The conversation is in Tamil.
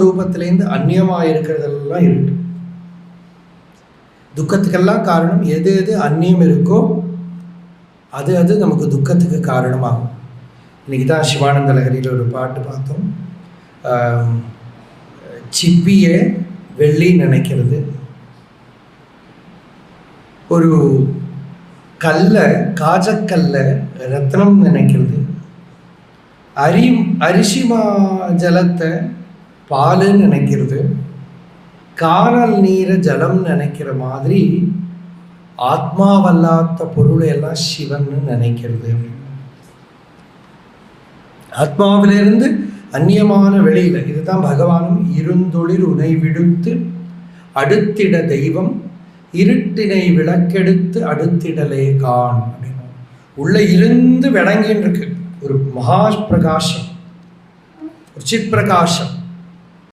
ரூபத்திலேருந்து அந்நியமாக இருக்கிறதெல்லாம் இருட்டு. துக்கத்துக்கெல்லாம் காரணம் எது எது அந்நியம் இருக்கோ அது அது நமக்கு துக்கத்துக்கு காரணமாகும். இன்றைக்கி தான் சிவானந்த லஹரியில் ஒரு பாட்டு பார்த்தோம். சிப்பியை வெள்ளி நினைக்கிறது, ஒரு கல்லை காஜக்கல்ல ரத்னம் நினைக்கிறது, அரிசிமா ஜலத்தை பாலுன்னு நினைக்கிறது, காணல் நீரை ஜலம் நினைக்கிற மாதிரி ஆத்மாவல்லாத பொருளை எல்லாம் சிவன்னு நினைக்கிறது. ஆத்மாவிலிருந்து அந்நியமான வெளியில இதுதான் பகவானும் இருந்தொழில் உனை விடுத்து அடுத்திட தெய்வம் இருட்டினை விளக்கெடுத்து அடுத்திடலே கான் அப்படின்னு உள்ள இருந்து விளங்கின்னு இருக்கு ஒரு மகா பிரகாசம், ஒரு சித் பிரகாசம்.